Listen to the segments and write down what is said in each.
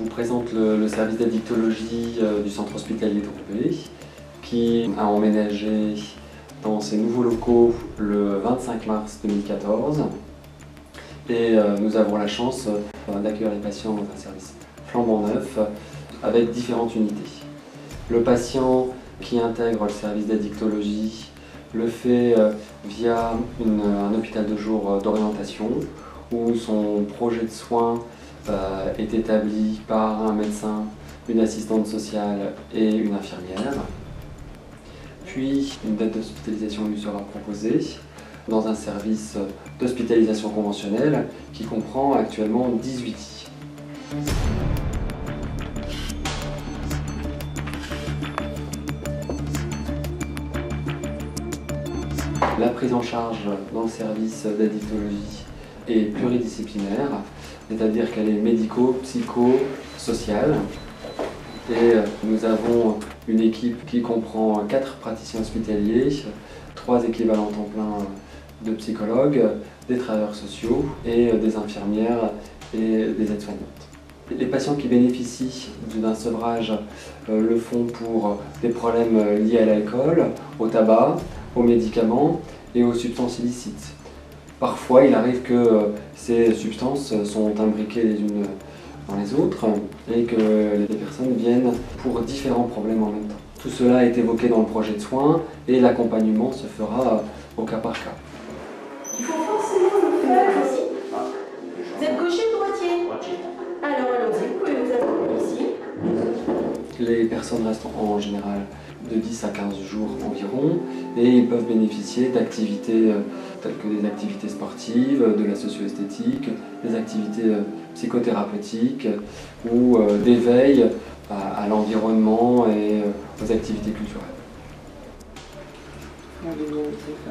vous présente le service d'addictologie du centre hospitalier de Roubaix, qui a emménagé dans ses nouveaux locaux le 25 mars 2014. Et nous avons la chance d'accueillir les patients dans un service flambant neuf avec différentes unités. Le patient qui intègre le service d'addictologie le fait via un hôpital de jour d'orientation où son projet de soins est établi par un médecin, une assistante sociale et une infirmière. Puis une date d'hospitalisation lui sera proposée dans un service d'hospitalisation conventionnelle qui comprend actuellement 18 lits. La prise en charge dans le service d'addictologie est pluridisciplinaire, c'est-à-dire qu'elle est médico-psycho-sociale. Et nous avons une équipe qui comprend 4 praticiens hospitaliers, 3 équivalents temps plein de psychologues, des travailleurs sociaux et des infirmières et des aides-soignantes. Les patients qui bénéficient d'un sevrage le font pour des problèmes liés à l'alcool, au tabac, aux médicaments et aux substances illicites. Parfois, il arrive que ces substances sont imbriquées les unes dans les autres et que les personnes viennent pour différents problèmes en même temps. Tout cela est évoqué dans le projet de soins et l'accompagnement se fera au cas par cas. Il faut forcément le faire ici. Vous êtes gaucher ou droitier? Droitier. Alors allons-y, vous pouvez vous asseoir ici. Les personnes restent en général de 10 à 15 jours environ et ils peuvent bénéficier d'activités telles que des activités sportives, de la socio-esthétique, des activités psychothérapeutiques ou d'éveil à l'environnement et aux activités culturelles.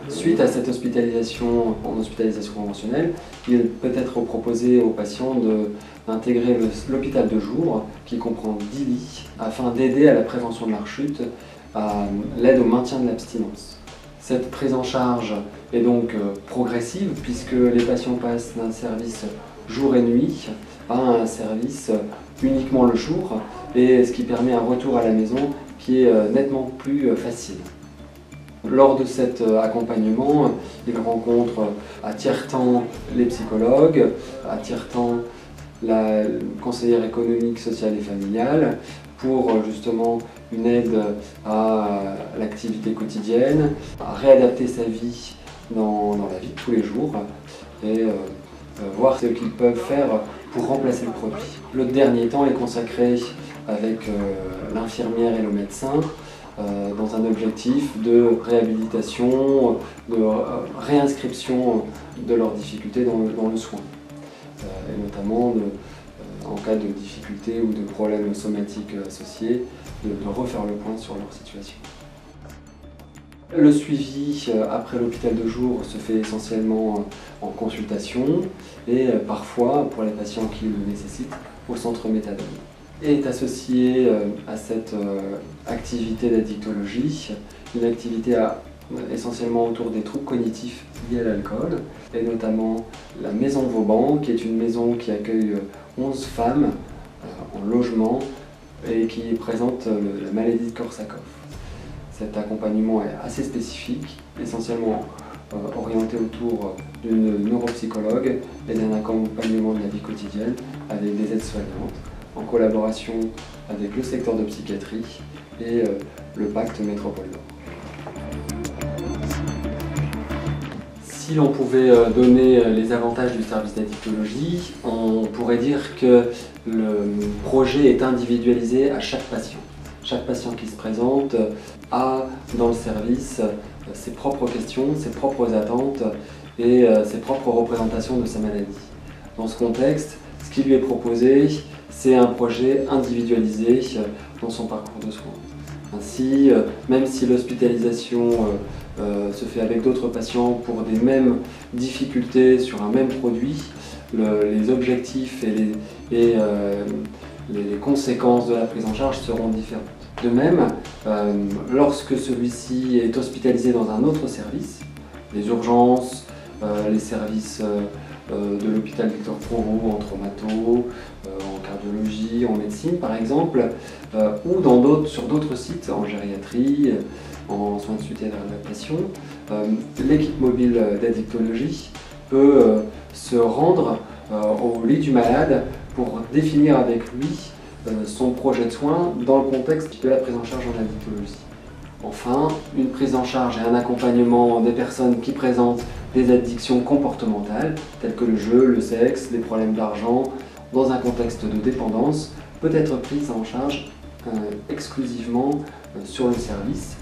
Suite à cette hospitalisation en hospitalisation conventionnelle, il peut être proposé aux patients d'intégrer l'hôpital de jour qui comprend 10 lits afin d'aider à la prévention de la rechute, à l'aide au maintien de l'abstinence. Cette prise en charge est donc progressive puisque les patients passent d'un service jour et nuit à un service uniquement le jour, et ce qui permet un retour à la maison qui est nettement plus facile. Lors de cet accompagnement, ils rencontrent à tiers-temps les psychologues, à tiers-temps la conseillère économique, sociale et familiale pour justement une aide à l'activité quotidienne, à réadapter sa vie dans la vie de tous les jours et voir ce qu'ils peuvent faire pour remplacer le produit. Le dernier temps est consacré avec l'infirmière et le médecin dans un objectif de réhabilitation, de réinscription de leurs difficultés dans le soin. Et notamment en cas de difficultés ou de problèmes somatiques associés, de refaire le point sur leur situation. Le suivi après l'hôpital de jour se fait essentiellement en consultation et parfois, pour les patients qui le nécessitent, au centre méthadone. Est associée à cette activité d'addictologie une activité essentiellement autour des troubles cognitifs liés à l'alcool, et notamment la Maison Vauban, qui est une maison qui accueille 11 femmes en logement et qui présente la maladie de Korsakoff. Cet accompagnement est assez spécifique, essentiellement orienté autour d'une neuropsychologue et d'un accompagnement de la vie quotidienne avec des aides-soignantes, en collaboration avec le secteur de psychiatrie et le pacte Métropole Nord. Si l'on pouvait donner les avantages du service d'addictologie, on pourrait dire que le projet est individualisé à chaque patient. Chaque patient qui se présente a dans le service ses propres questions, ses propres attentes et ses propres représentations de sa maladie. Dans ce contexte, ce qui lui est proposé, c'est un projet individualisé dans son parcours de soins. Ainsi, même si l'hospitalisation se fait avec d'autres patients pour des mêmes difficultés sur un même produit, les objectifs et les conséquences de la prise en charge seront différentes. De même, lorsque celui-ci est hospitalisé dans un autre service, les urgences, les services de l'hôpital Victor Provost en traumato, en cardiologie, en médecine par exemple, ou sur d'autres sites, en gériatrie, en soins de suite et de réadaptation. L'équipe mobile d'addictologie peut se rendre au lit du malade pour définir avec lui son projet de soins dans le contexte de la prise en charge en addictologie. Enfin, une prise en charge et un accompagnement des personnes qui présentent des addictions comportementales, telles que le jeu, le sexe, les problèmes d'argent, dans un contexte de dépendance, peut être prise en charge exclusivement sur le service.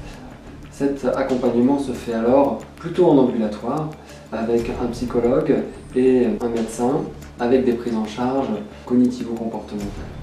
Cet accompagnement se fait alors plutôt en ambulatoire, avec un psychologue et un médecin, avec des prises en charge cognitivo-comportementales.